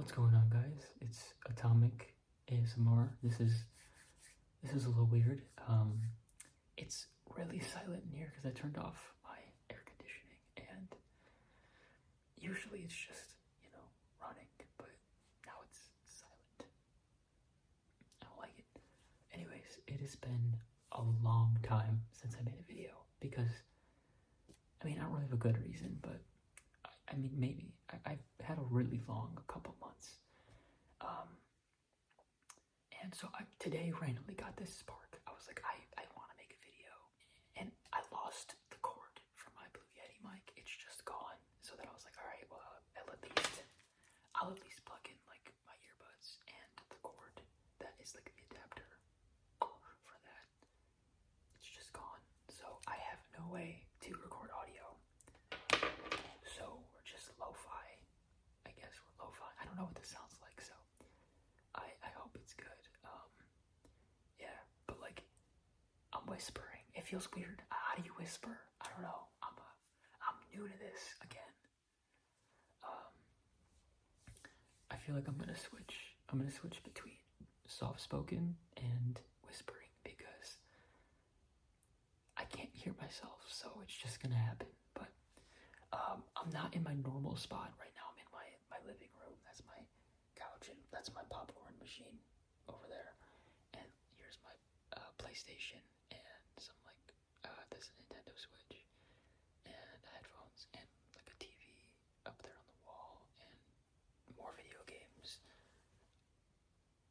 What's going on, guys? It's Atomic ASMR. This is a little weird. It's really silent in here because I turned off my air conditioning, and usually it's just, running, but now it's silent. I don't like it. Anyways, it has been a long time since I made a video because, I don't really have a good reason, but maybe. I've had a really long couple months. And so I today randomly got this spark. I was like, I want to make a video. And I lost the cord from my Blue Yeti mic. It's just gone. So then I was like, all right, well, I'll at least plug in like my earbuds and the cord that is like the adapter for that. It's just gone. So I have no way to record audio. So we're just lo-fi. I guess we're lo-fi. I don't know what this sounds like, so I hope it's good. Yeah, but like I'm whispering. It feels weird. How do you whisper? I don't know. I'm new to this again. I feel like I'm gonna switch between soft spoken and whispering because I can't hear myself, so it's just gonna happen. But I'm not in my normal spot right now. I'm in my living room. That's my couch, and that's my popcorn machine over there. And here's my PlayStation and some this Nintendo Switch and headphones and like a TV up there on the wall and more video games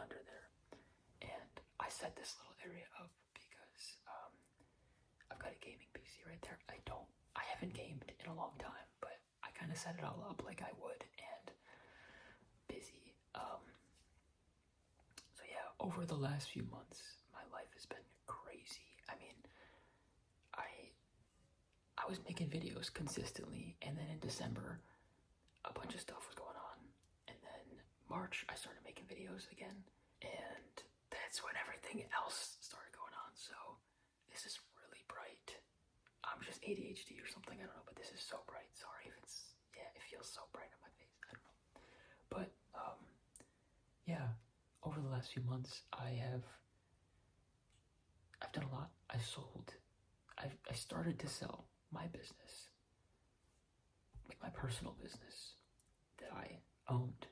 under there. And I set this little area up because I've got a gaming PC right there. I haven't gamed in a long time, but I kind of set it all up like I would, and busy. So yeah, over the last few months, my life has been crazy. I was making videos consistently, and then in December, a bunch of stuff was going on, and then March, I started making videos again, and that's when everything else started going on. So this is really bright. I'm just ADHD or something, I don't know, but this is so bright. Sorry if it feels so bright on my face, I don't know. But, yeah, over the last few months, I've done a lot. I started to sell my business, like my personal business that I owned,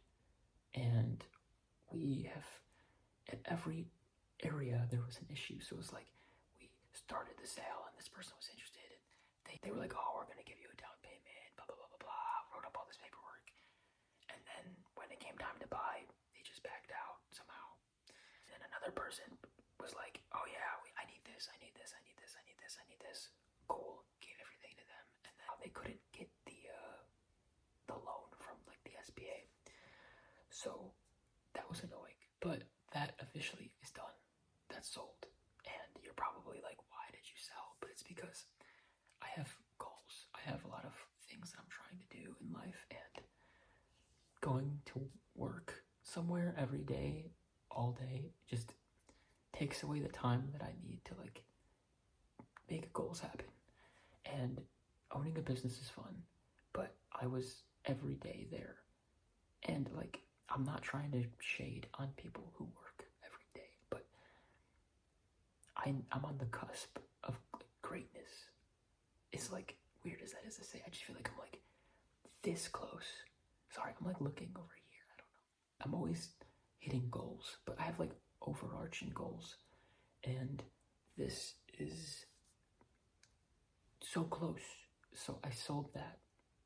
and we have, at every area, there was an issue. So it was like, we started the sale and this person was interested, and they were like, oh, we're gonna give you a down payment, blah blah blah blah blah, wrote up all this paperwork, and then when it came time to buy, they just backed out somehow. And then another person was like, oh yeah, I need this, I need this, I need this, I need this, I need this. Cool, gave everything to them, and then they couldn't get the loan from like the SBA. So that was annoying, but that officially is done. That's sold. And you're probably like, why did you sell? But it's because I have goals. I have a lot of things that I'm trying to do in life, and going to work somewhere every day, all day, just takes away the time that I need to like make goals happen. And owning a business is fun, but I was every day there. And like, I'm not trying to shade on people who work every day, but I'm on the cusp of greatness. It's like, weird as that is to say, I just feel like I'm like this close. Sorry, I'm like looking over here, I don't know. I'm always hitting goals, but I have like overarching goals, and this is so close. So I sold that.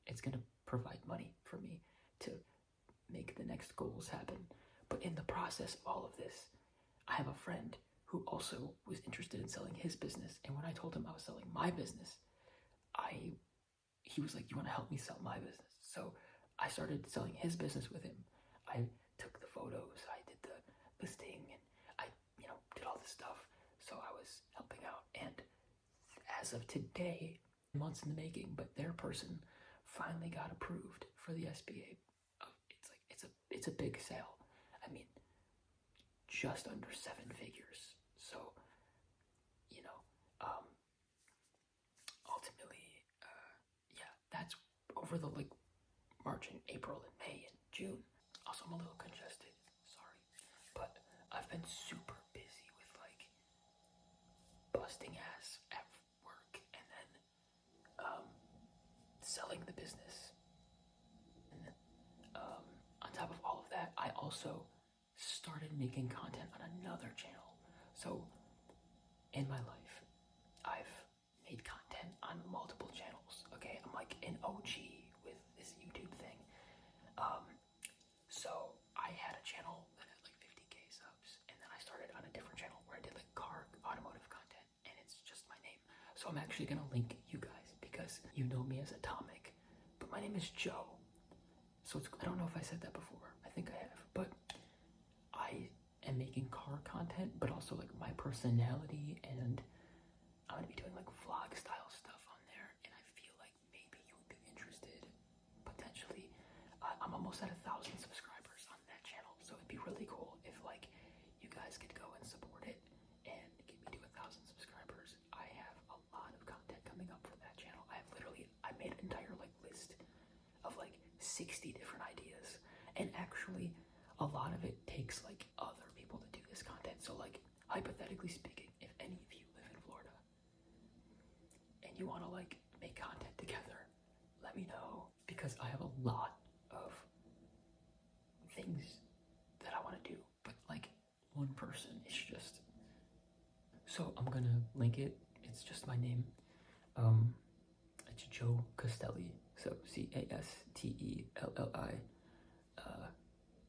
It's gonna provide money for me to make the next goals happen. But in the process of all of this, I have a friend who also was interested in selling his business, and when I told him I was selling my business, he was like, you want to help me sell my business? So I started selling his business with him. I took the photos, I did the listing, and I did all this stuff. So I was helping out, and as of today, months in the making, but their person finally got approved for the SBA. It's a big sale. Just under 7 figures. So, ultimately, yeah, that's over the like March and April and May and June. Also, I'm a little congested, sorry. But I've been super busy with like busting ass at work and then selling the business. And on top of all of that, I also started making content on another channel. So in my life, I've made content on multiple channels. Okay, I'm like an OG with this YouTube thing. So I had a channel that had like 50K subs, and then I started on a different channel where I did like car automotive content, and it's just my name. So I'm actually gonna link you guys because you know me as Atomic, but my name is Joe. So I don't know if I said that before. I think I have, but I am making car content, but also like my personality, and I'm gonna be doing like vlog style stuff on there, and I feel like maybe you would be interested, potentially. I'm almost at 1,000 subscribers on that channel, so it'd be really cool if like you guys could go and support it and get me to 1,000 subscribers. I have a lot of content coming up for that channel. I made an entire like list of like 60 different ideas, and actually a lot of it takes like other people to do this content. So like hypothetically speaking, if any of you live in Florida and you want to like make content together, let me know, because I have a lot of things that I want to do, but like one person is just, so I'm gonna link it. It's just my name. It's Joe Castelli, so Castelli.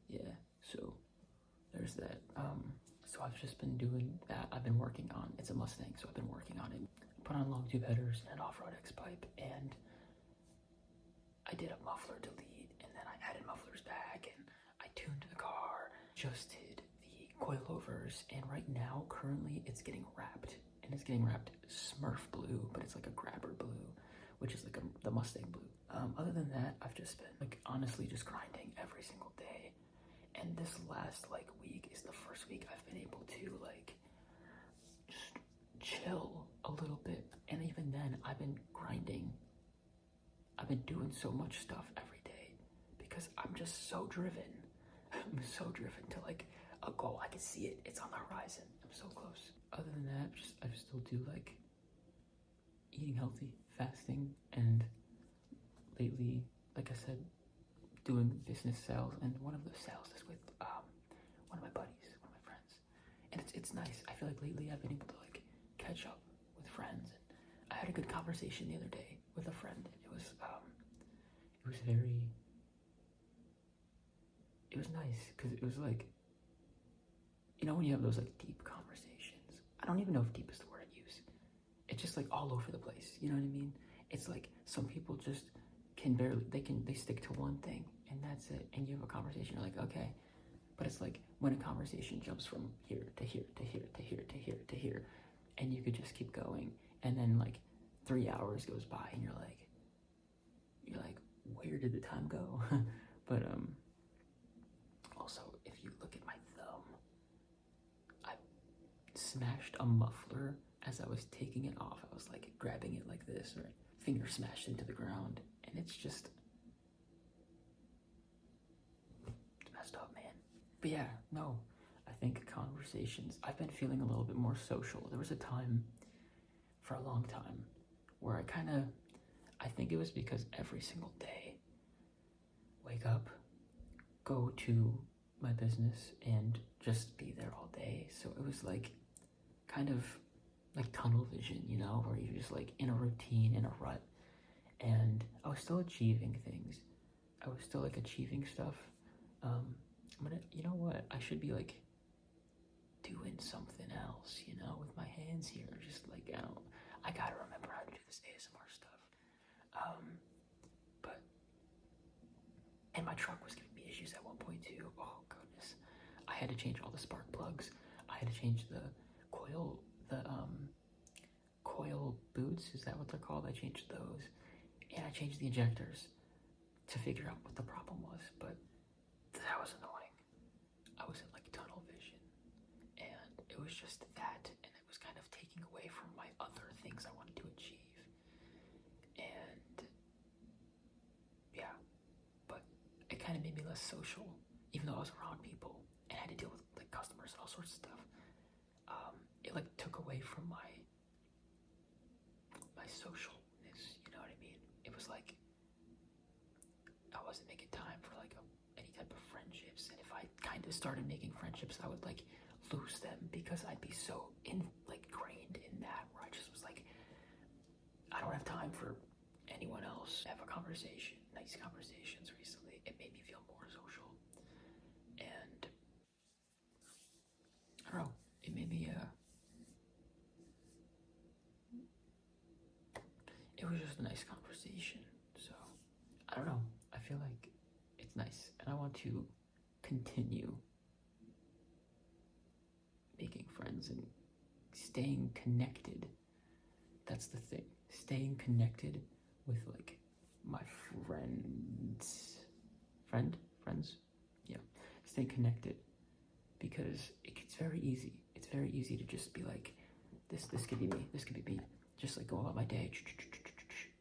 Yeah, so there's that. So I've just been doing that. I've been working on, it's a Mustang, so I've been working on it. Put on long tube headers and an off-road X pipe, and I did a muffler delete, and then I added mufflers back, and I tuned the car, adjusted the coilovers, and right now, currently, it's getting wrapped, and it's getting wrapped Smurf blue, but it's like a grabber blue, which is like the Mustang blue. Other than that, I've just been like honestly just grinding every single day, and this last like week is the first week I've been able to like just chill a little bit, and even then, I've been grinding. I've been doing so much stuff every day because I'm just so driven. I'm so driven to like a goal. I can see it. It's on the horizon. I'm so close. Other than that, I still do like eating healthy, fasting, and lately, like I said, doing business sales. And one of those sales is with one of my buddies, one of my friends. And it's nice. I feel like lately I've been able to like catch up with friends. And I had a good conversation the other day with a friend. It was nice because it was like, you know, when you have those like deep conversations, I don't even know if deep is the word I'd use. It's just like all over the place. You know what I mean? It's like some people just can barely, they stick to one thing and that's it. And you have a conversation, you're like, okay. But it's like when a conversation jumps from here to here to here to here to here to here, and you could just keep going. And then like 3 hours goes by and you're like, where did the time go? But also, if you look at my thumb, I smashed a muffler as I was taking it off. I was like grabbing it like this, or finger smashed into the ground, and it's just, it's messed up, man. But yeah, no, I think conversations, I've been feeling a little bit more social. There was a time, for a long time, where I think it was because every single day, wake up, go to my business, and just be there all day. So it was like, kind of like tunnel vision, you know, where you're just like in a routine, in a rut. And I was still achieving things. I was still like achieving stuff. You know what? I should be like doing something else, you know, with my hands here. Just like, I gotta remember how to do this ASMR stuff. And my truck was giving me issues at one point too. Oh goodness. I had to change all the spark plugs. I had to change the coil boots, is that what they're called? I changed those. And I changed the injectors to figure out what the problem was, but that was annoying. I was in like tunnel vision, and it was just that, and it was kind of taking away from my other things I wanted to achieve. And yeah, but it kind of made me less social even though I was around people and had to deal with like customers and all sorts of stuff, it like took away from my socialness, you know what I mean? It was like I wasn't making time for like any type of friendships, and if I kind of started making friendships, I would like lose them because I'd be so grained in that, where I just was like, I don't have time for anyone else. Have a conversation, nice conversations recently. It made me feel more social, and I don't know, it made me it was just a nice conversation. So I don't know, I feel like it's nice, and I want to continue making friends and staying connected. That's the thing, staying connected with like my friends, yeah, stay connected, because it's very easy. It's very easy to just be like, this could be me, this could be me. Just like go about my day,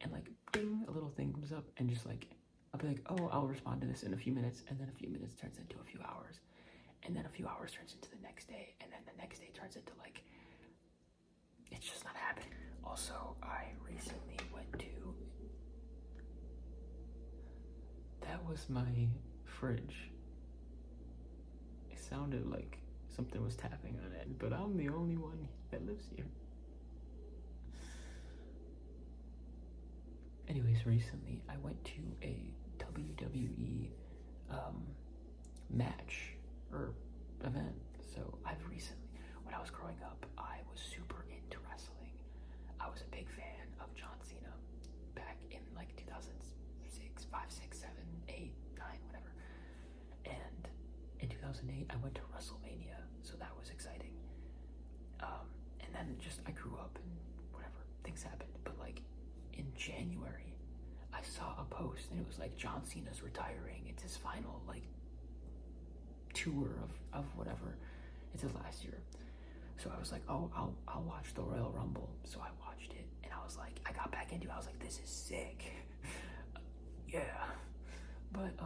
and like ding, a little thing comes up, and just like I'll be like, oh, I'll respond to this in a few minutes, and then a few minutes turns into a few hours, and then a few hours turns into the next day, and then the next day turns into like, it's just not happening. Also, I recently went to, that was my fridge. It sounded like something was tapping on it, but I'm the only one that lives here. Anyways, recently I went to a WWE match or event. So when I was growing up, I was super into wrestling. I was a big fan of John Cena back in like 2006, 5, 6, 7, 8, 9, whatever. And in 2008, I went to WrestleMania, so that was exciting. And then just I grew up and whatever, things happened. But like in January, I saw a post and it was like, John Cena's retiring. It's his final like tour of whatever. It's his last year. So I was like, oh, I'll watch the Royal Rumble. So I watched it, and I was like, I got back into it. I was like, this is sick. Yeah. But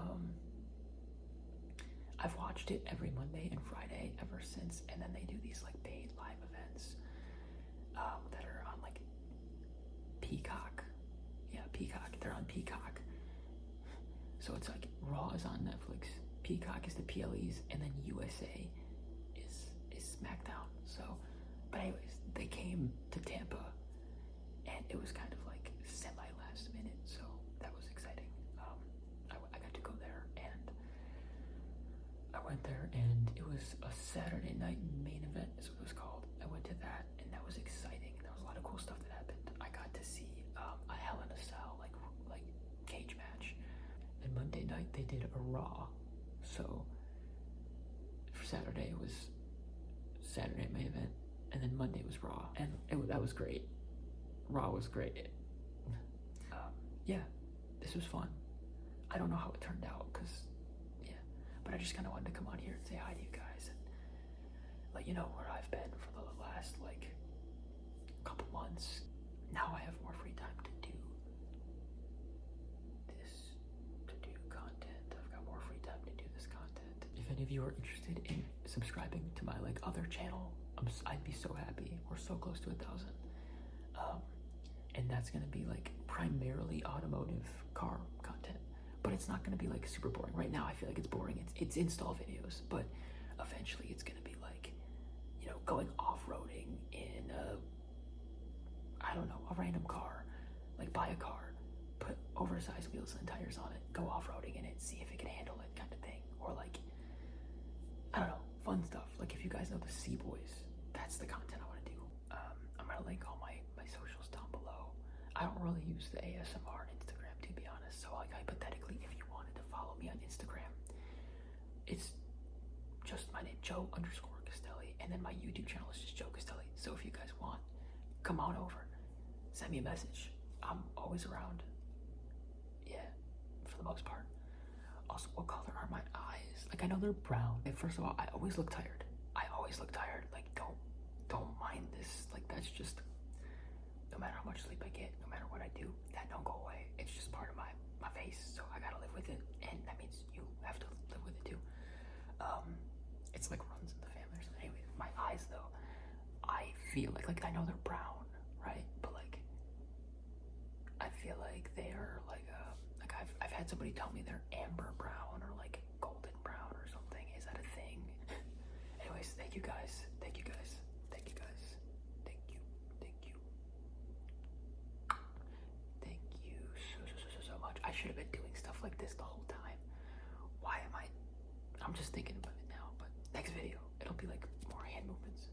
I've watched it every Monday and Friday ever since, and then they do these like paid live events that are on like Peacock. Yeah, Peacock. They're on Peacock. So it's like Raw is on Netflix, Peacock is the PLEs, and then USA is SmackDown. So, but anyways, they came to Tampa, and it was kind of like semi last minute, so that was exciting. I got to go there, and I went there, and it was a Saturday night main event, is what it was called. I went to that, and that was exciting. There was a lot of cool stuff that happened. I got to see a Hell in a Cell like cage match. And Monday night they did a Raw. So for Saturday it was Saturday main event, and then Monday was Raw, and that was great. Raw was great. Yeah, this was fun. I don't know how it turned out, but I just kind of wanted to come on here and say hi to you guys and let you know where I've been for the last like couple months. Now I have more free time to do content. I've got more free time to do this content. If any of you are interested in subscribing to my like other channel, I'd be so happy. We're so close to 1,000. And that's gonna be like primarily automotive car content, but it's not gonna be like super boring. Right now I feel like it's boring. It's install videos, but eventually it's gonna be like, you know, going off-roading in I don't know, a random car. Like buy a car, put oversized wheels and tires on it, go off-roading in it, see if it can handle it, kind of thing. Or like, I don't know, fun stuff. Like if you guys know the Sea Boys, that's the content I want to do. I'm gonna link all my socials down below. I don't really use the ASMR on Instagram, to be honest. So like hypothetically, if you wanted to follow me on Instagram, it's just my name, Joe_Castelli, and then my YouTube channel is just Joe Castelli. So if you guys want, come on over, send me a message. I'm always around. Yeah, for the most part. Also, what color are my eyes? Like I know they're brown. And first of all, I always look tired. Like don't mind this. Like that's just, no matter how much sleep I get, no matter what I do, that don't go away. It's just part of my face. So I gotta live with it, and that means you have to live with it too. it's like runs in the family or something. Anyway, my eyes though, I feel like I know they're brown, right? But like, I feel like they are like I've had somebody tell me they're amber brown or like golden brown or something. Is that a thing? Anyways, thank you guys. Thank you guys. Thank you guys. Thank you. Thank you. Thank you so much. I should have been doing stuff like this the whole time. Why am I? I'm just thinking about it now. But next video, it'll be like more hand movements.